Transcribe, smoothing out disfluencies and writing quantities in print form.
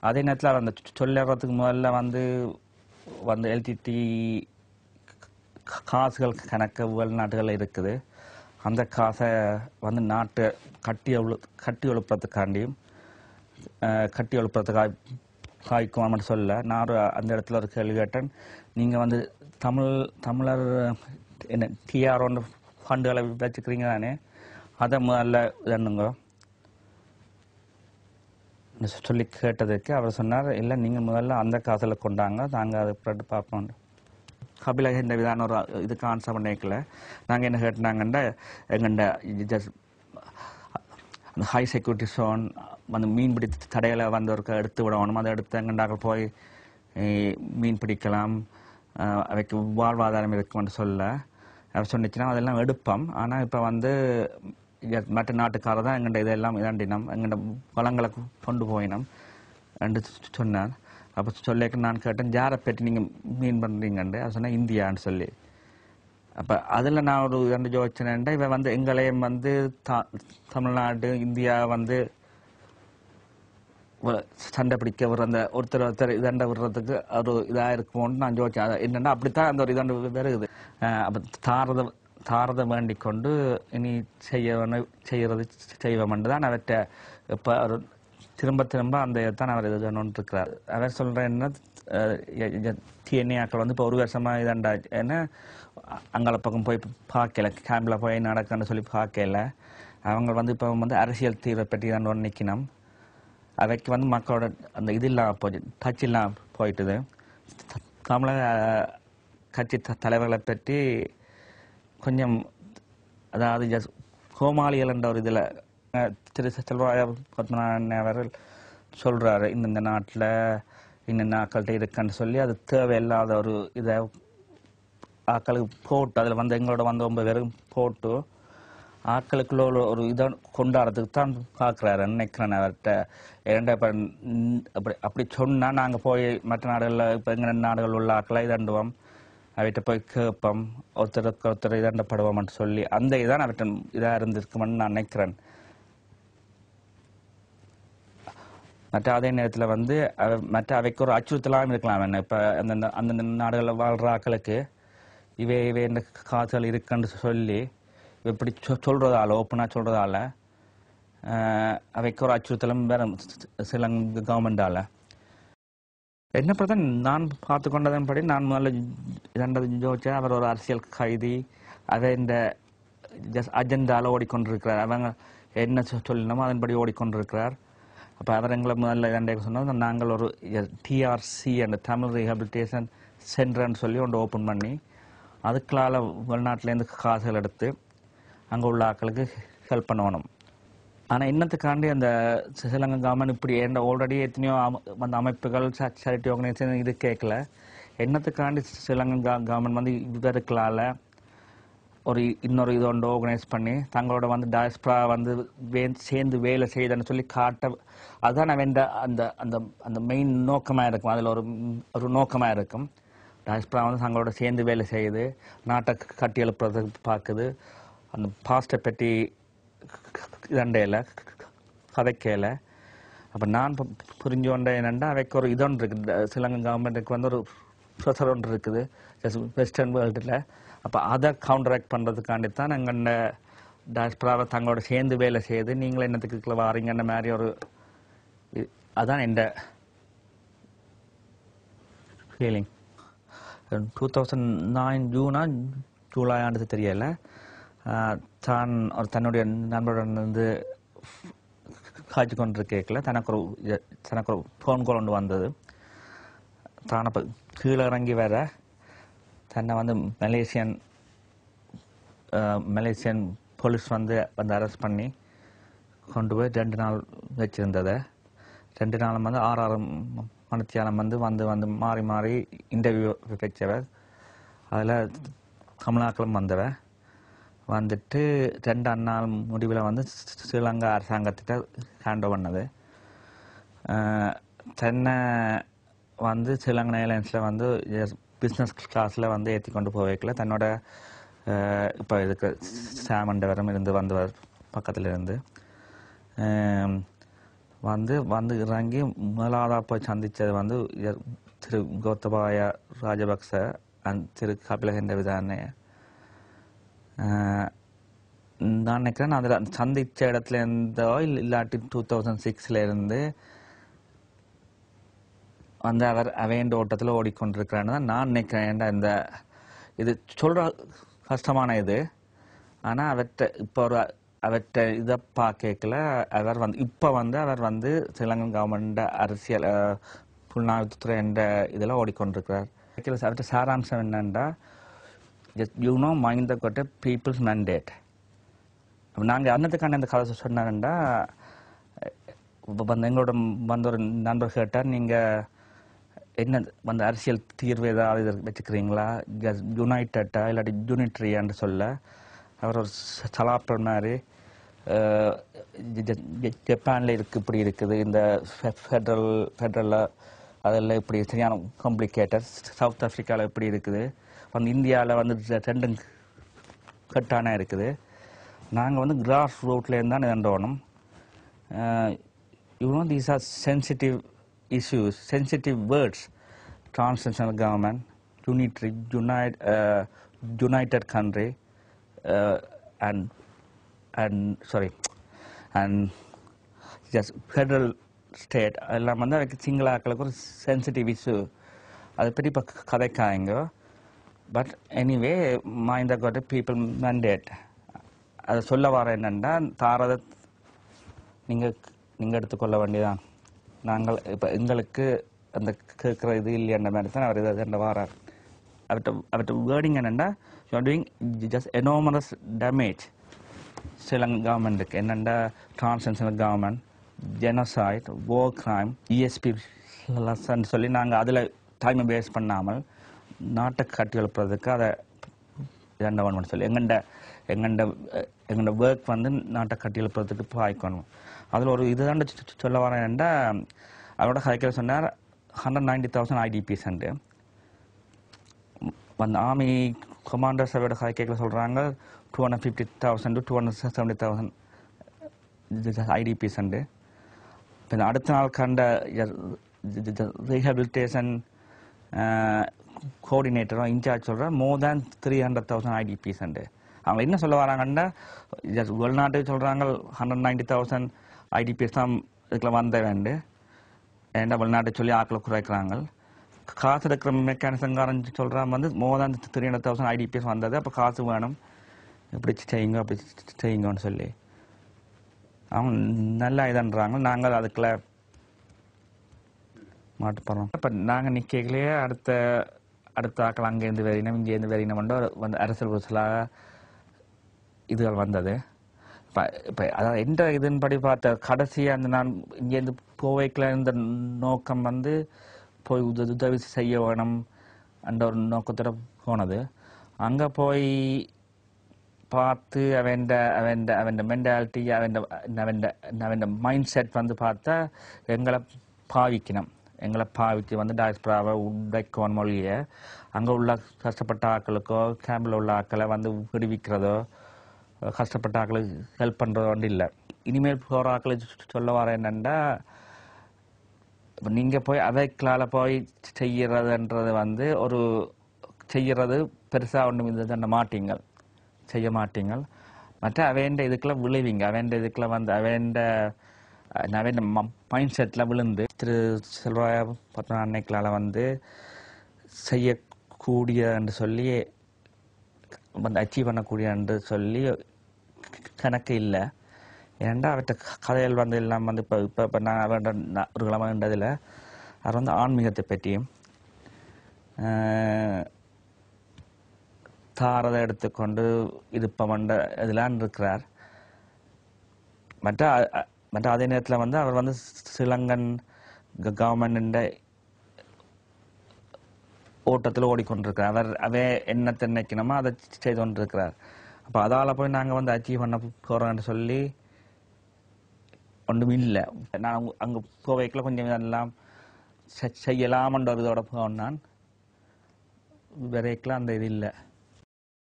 அதே நேரத்தில் அந்த சொல்லிடுறதுக்கு முதல்ல வந்து வந்து எல்டிடி காசுகள் கணக்கு வெளிநாட்டுகள் இருக்குது. அந்த காசை வந்து நாட்டை கட்டி எழுப்புறதுக்காண்டியும் கட்டி எழுப்புறதுக்காய்க்குவான்னு சொல்ல நான் அந்த இடத்துல ஒரு கேள்வி கேட்டேன். நீங்கள் வந்து தமிழர் என்ன டிஆர் ஃபண்டுகளை வச்சுக்கிறீங்க தானே, அதை முதல்ல என்னங்க சொல்லி கேட்டதுக்கு அவர் சொன்னார், இல்லை நீங்கள் முதல்ல அந்த காசில் கொண்டாங்க, நாங்கள் அதை பிறகு பார்ப்போம். கபிலக இந்த விதான ஒரு இதுக்கு ஆன்சர் பண்ணிக்கல. நாங்கள் என்ன கேட்டாங்கன்னா, எங்கள்ட ஜஸ்ட் அந்த ஹை செக்யூரிட்டி சோன் வந்து மீன்பிடி தடைகளை வந்து ஒரு எடுத்து விடணும். அதை எடுத்து எங்கண்டாக போய் மீன் பிடிக்கலாம், அவைக்கு வாழ்வாதாரம் இருக்குன்னு சொல்ல அவர் சொன்னிச்சுன்னா அதெல்லாம் எடுப்போம். ஆனால் இப்போ வந்து மற்ற நாட்டுக்காரர் தான் எங்கள்ட இதெல்லாம் இதாண்டினோம், எங்கள்ட வளங்களை கொண்டு போயினோம் என்று சொன்னார். அப்போ சொல்லிக்க நான் கேட்டேன், யாரை பற்றி நீங்கள் மீன் பண்ணுறீங்கண்டு. அது சொன்னால் இந்தியான்னு சொல்லி. அப்போ அதில் நான் ஒரு ரெண்டு யோசனைண்டா, இவன் வந்து எங்களையும் வந்து தமிழ்நாடு இந்தியா வந்து சண்டை பிடிக்க விடுற அந்த ஒருத்தர் இதாண்ட விடுறதுக்கு ஒரு இதாக இருக்குமோன்னு நான் யோசிச்சேன். அது என்னென்னா அப்படித்தான் அந்த ஒரு இதாண்டு வருகுது. அப்போ தாரதை வேண்டிக் கொண்டு இனி செய்கிறது செய்வோம்னு தான் அவர்கிட்ட இப்போ ஒரு திரும்ப அந்த தான் அவர் இது இருக்கிறார். அவர் சொல்கிற என்ன டிஎன்ஏக்கள் வந்து இப்போ ஒரு வருஷமாக இதாண்டா ஏன்னா அங்கால பக்கம் போய் பார்க்கல, கேம்பில் போய் நடக்கன்னு சொல்லி பார்க்கல. அவங்க வந்து இப்போ வந்து அரசியல் தீர்வை பற்றி தான் ஒன்று நிற்கணும். அவைக்கு வந்து மக்களோட அந்த இது இல்லாமல் போச்சு, டச் இல்லாமல் போயிட்டுது. தமிழக கட்சி தலைவர்களை பற்றி கொஞ்சம் அதாவது கோமாளிகள் என்ற ஒரு இதில் திரு செல்வராய பத்மநாபன் அவர்கள் சொல்கிறாரு, இந்த நாட்டில் இன்னும் ஆக்கள்கிட்ட இருக்குன்னு சொல்லி அது தேவையில்லாத ஒரு இதை ஆக்களுக்கு போட்டு அதில் வந்து எங்களோட வந்து 9 பேரும் போட்டு ஆக்களுக்குள்ள ஒரு இதை கொண்டாடுறதுக்கு தான் பார்க்குறாரு நினைக்கிறேன் அவர்கிட்ட. ஏன்டா இப்போ அப்படி சொன்னால் நாங்கள் போய் மற்ற நாடுகளில் இப்போ எங்கள் நாடுகள் உள்ள ஆக்களை இதாண்டுவோம், அவர்கிட்ட போய் கேட்போம், ஒருத்தர் இதாண்டப்படுவோம்னு சொல்லி அந்த இதான் அவர்கிட்ட இதாக இருந்திருக்குமென்னு நான் நினைக்கிறேன். மற்ற அதே நேரத்தில் வந்து மற்ற அவைக்கு ஒரு அச்சுறுத்தலாகவும் இருக்கலாம். என்ன இப்போ அந்தந்த நாடுகளில் வாழ்கிற ஆக்களுக்கு இவை இந்த காசுகள் இருக்குன்னு சொல்லி இப்படி சொல்கிறதால ஓப்பனாக சொல்கிறதால அவைக்கு ஒரு அச்சுறுத்தலும் வேறு ஸ்ரீலங்கா கவர்மெண்டால். என்ன பார்த்தா நான் பார்த்து கொண்டதன்படி நான் முதல்ல இதண்டது யோசிச்சேன், அவர் ஒரு அரசியல் கைதி, அதை இந்த அஜெண்டாவில் ஓடிக்கொண்டிருக்கிறார். அவங்க என்ன சொல்லணுமோ அதன்படி ஓடிக்கொண்டிருக்கிறார். அப்போ அவர் எங்களை முதல்ல இதண்டே சொன்னால் நாங்கள் ஒரு டிஆர்சி அந்த தமிழ் ரீஹபிலிட்டேஷன் சென்டர்னு சொல்லி ஒன்று ஓப்பன் பண்ணி அதுக்களால் வெளிநாட்டிலேருந்து காசுகள் எடுத்து அங்கே உள்ள ஆட்களுக்கு ஹெல்ப் பண்ணணும். ஆனால் இன்னத்துக்காண்டி அந்த ஸ்ரீலங்கா கவர்மெண்ட் இப்படி ஆல்ரெடி எத்தனையோ அந்த அமைப்புகள் சேரிட்டி ஆர்கனைசேஷன் இது கேட்கல. என்னத்துக்காண்டி ஸ்ரீலங்கா கவர்மெண்ட் வந்து இவருக்களால் இன்னொரு இது ஒன்று ஆர்கனைஸ் பண்ணி தங்களோட வந்து டயஸ்பரா வந்து சேர்ந்து வேலை செய்யுதுன்னு சொல்லி காட்ட, அதுதான் வேண்ட அந்த அந்த அந்த மெயின் நோக்கமாக இருக்கும். அதில் ஒரு நோக்கமாக இருக்கும். டயஸ்பரா வந்து தங்களோட சேர்ந்து வேலை செய்யுது, நாட்டை கட்டி எழுப்புறதுக்கு பார்க்குது, அந்த பாஸ்ட்டை பற்றி இதண்டையில் கதைக்கையில். அப்போ நான் புரிஞ்சு கொண்டேன் என்னென்னா அவைக்கு ஒரு இதொன்று இருக்குது, ஸ்ரீலங்கா கவர்மெண்ட்டுக்கு வந்து ஒரு ப்ரெஷர் ஒன்று இருக்குது வெஸ்டர்ன் வேர்ல்டில். அப்போ அதை கவுண்டராக்ட் பண்ணுறதுக்காண்டித்தான் எங்கள்ட டயஸ்பராவை தங்களோட சேர்ந்து வேலை செய்யுது, நீங்களே என்னத்துக்குள்ள வாரீங்கன்ற மாதிரி ஒரு அதான் என் ஃபீலிங். 2009 ஜூனா ஜூலை ஆண்டு தெரியலை, தான் ஒரு தன்னுடைய நண்பருடன் வந்து காய்ச்சி கொண்டு கேட்கல தனக்கு ஒரு ஃபோன் கால் ஒன்று வந்தது. தான் அப்போ கீழே இறங்கி வர தன்னை வந்து மலேசியன் போலீஸ் வந்து அரெஸ்ட் பண்ணி கொண்டு போய் 2 நாள் வச்சுருந்ததை 2 நாளும் வந்து 6 மணித்தியாலம் வந்து மாறி மாறி இன்டர்வியூ வச்சவர். அதில் கமலாக்களும் வந்தவர் வந்துட்டு 2ஆம் நாள் முடிவில் வந்து ஸ்ரீலங்கா அரசாங்கத்திட்ட ஹேண்ட் ஓவர் பண்ணது. தன்னை வந்து ஸ்ரீலங்கா ஏர்லைன்ஸில் வந்து பிஸ்னஸ் கிளாஸில் வந்து ஏற்றி கொண்டு போக வைக்கல, தன்னோட இப்போ இதுக்கு சாமண்டவரம் இருந்து வந்தவர் பக்கத்தில் இருந்து வந்து வந்து இறங்கி முதலாவதாக போய் சந்தித்தது வந்து திரு கோத்தபாய ராஜபக்ச அண்ட் திரு கபிலகண்ட விதானே. நான் நினைக்கிறேன் அதில் சந்தித்த இடத்துல இருந்தோ இல்லாட்டி 2006 இருந்து வந்து அவர் அவேண்ட ஓட்டத்தில் ஓடிக்கொண்டிருக்கிறான்னு தான் நான் நினைக்கிறேன். ஏன்டா இந்த இது சொல்கிற கஷ்டமான இது, ஆனால் அவற்றை இதை பார்க்கல. அவர் வந்து இப்போ வந்து அவர் வந்து ஸ்ரீலங்கன் கவர்மெண்ட் அரசியல் புலனாய்வுத்துறை என்ற இதில் ஓடிக்கொண்டிருக்கிறார். அவற்றை சாராம்சம் என்னென்னா, யூனோ மைண்ட் த கொட்ட பீப்புள்ஸ் மேண்டேட். நாங்கள் அன்னத்துக்கான இந்த கதை சொன்னாங்கண்டா வந்து எங்களோட வந்து ஒரு நண்பர் கேட்டார், நீங்கள் என்ன வந்து அரசியல் தீர்வு ஏதாவது வச்சுக்கிறீங்களா, யுனைட்டடா இல்லாட்டி யூனிட்ரியான்னு சொல்ல அவர் ஒரு சலாப்பர் மாதிரி ஜப்பானில் இப்படி இருக்குது, இந்த ஃபெட்ரலில் அதெல்லாம் இப்படி சரியான காம்ப்ளிகேட்டட், சவுத் ஆஃப்ரிக்காவில் இப்படி இருக்குது, வந்து இந்தியாவில் வந்து ரெண்டும் கட்டான இருக்குது. நாங்கள் வந்து கிராஸ் ரூட்லேருந்து தான் நின்றோணும். You know these are sensitive issues, sensitive words, transnational government, unitary, united country, and just federal state. எல்லாம் வந்து அதுக்கு சிங்களாக்களுக்கு ஒரு சென்சிட்டிவ் இஷ்யூ, அதை பற்றி இப்போ கதைக்காங்க. But anyway mind got a people mandate. அதை சொல்ல வர என்னென்னா, தாரதை நீங்கள் எடுத்துக்கொள்ள வேண்டியதான். நாங்கள் இப்போ எங்களுக்கு அந்த கேட்குற இது இல்லைன்ற மாதிரி தான் அவர் இதை வாரார். அவர்கிட்ட வேர்டிங் என்னென்னா, you are doing just enormous damage Sri Lankan கவர்மெண்ட்டுக்கு. என்னென்னா transnational government, genocide, war crime, ESP lesson சொல்லி நாங்கள் அதில் டைமை பேஸ் பண்ணாமல் நாட்டை கட்டி எழுப்புறதுக்கு அதை இதண்டவன் சொல்லி எங்கண்ட ஒர்க் வந்து நாட்டை கட்டி எழுப்புறதுக்கு பாய்க்கணும். அதில் ஒரு இதுதான் சொல்ல வரேன்டா, அவரோட கதைக்கிற சொன்னார் 190,000 IDPs உண்டு. அந்த ஆர்மி கமாண்டர்ஸ் அவரோட கதைக்கிற சொல்கிறாங்க 250,000 to 270,000 IDPs உண்டு. இப்போ அடுத்த நாள் கண்ட ரீஹபிலிட்டேஷன் கோஆர்டினேட்டரும் இன்சார்ஜ் சொல்கிற மோர் தேன் 300,000 IDPs உண்டு. அவங்க என்ன சொல்ல வராங்கன்னா, வெளிநாட்டுக்கு சொல்கிறாங்க 190,000 IDPs தான் இதுக்குள்ள வந்த வேண்டு, ஏன்டா வெளிநாட்டை சொல்லி ஆக்களை குறைக்கிறாங்க. காசு எடுக்கிற மெக்கானிசங்காரன் சொல்கிறான் வந்து மோர் தேன் 300,000 IDPs வந்தது, அப்போ காசு வேணும், இப்படி செய்யுங்க அப்படி செய்யுங்கன்னு சொல்லி அவங்க நல்லா இதுன்றாங்க. நாங்கள் அதுக்குள்ள மாட்டுப்படுறோம். இப்போ நாங்கள் நிற்கலையே அடுத்த ஆக்கள் அங்கேருந்து வெறினோம் இங்கேருந்து வெறினோம்ன்ற வந்து அரசியல் புதுசலாக இதுகள் வந்தது. இப்போ அதாவது எந்த இதன்படி பார்த்த கடைசியாக அந்த நான் இங்கேருந்து போவைக்கில் இருந்த நோக்கம் வந்து போய் உதவி செய்ய வேணும் என்ற ஒரு நோக்கத்தோட போனது. அங்கே போய் பார்த்து அவன் மென்டாலிட்டி அவன் மைண்ட் செட் வந்து பார்த்தா எங்களை பாவிச்சு வந்து டாக்ஸ்பிராவை உடைக்கோன் மொழியை அங்கே உள்ள கஷ்டப்பட்ட ஆக்களுக்கோ கேம்பில் உள்ள ஆக்களை வந்து விடுவிக்கிறதோ கஷ்டப்பட்ட ஆக்களுக்கு ஹெல்ப் பண்ணுறதோ ஒன்று இல்லை. இனிமேல் போகிற ஆக்களுக்கு சொல்ல வர என்னென்னா, நீங்கள் போய் அதைக்களால் போய் செய்கிறதுன்றது வந்து ஒரு செய்கிறது பெருசாக ஒன்றும் இது செய்ய மாட்டீங்கள். மற்ற அவேண்ட இதுக்குள்ள விழுவீங்க. அவேண்ட இதுக்குள்ள வந்து அவேண்ட மைண்ட் செட்டில் விழுந்து திரு செல்வாய பத்ம அன்னைக்களால் வந்து செய்யக்கூடிய என்று சொல்லி வந்து அச்சீவ் பண்ணக்கூடிய என்று சொல்லி கணக்கு இல்லை. ஏன்டா அவற்ற கதைகள் வந்து எல்லாம் வந்து இப்போ நான் அவன் ஒரு கிழமைன்றதில் அவர் வந்து ஆன்மீகத்தை பற்றியும் தாரதை எடுத்துக்கொண்டு இருப்பமன்ற இதெல்லாம் இருக்கிறார். மற்ற அதே நேரத்தில் வந்து அவர் வந்து ஸ்ரீலங்கன் கவர்மெண்ட் ஓட்டத்தில் ஓடிக்கொண்டிருக்கிறார். அவே என்ன நினைக்கணுமோ அதை செய்து கொண்டிருக்கிறார். அப்போ அதால் போய் நாங்கள் வந்து அச்சீவ் பண்ண போகிறோம்னு சொல்லி ஒன்றும் இல்லை. நான் அங்கே போவைக்கில் கொஞ்சம் இதெல்லாம் செய்யலாமன்ற இதோட போனான், விரைக்கெலாம் அந்த இது இல்லை.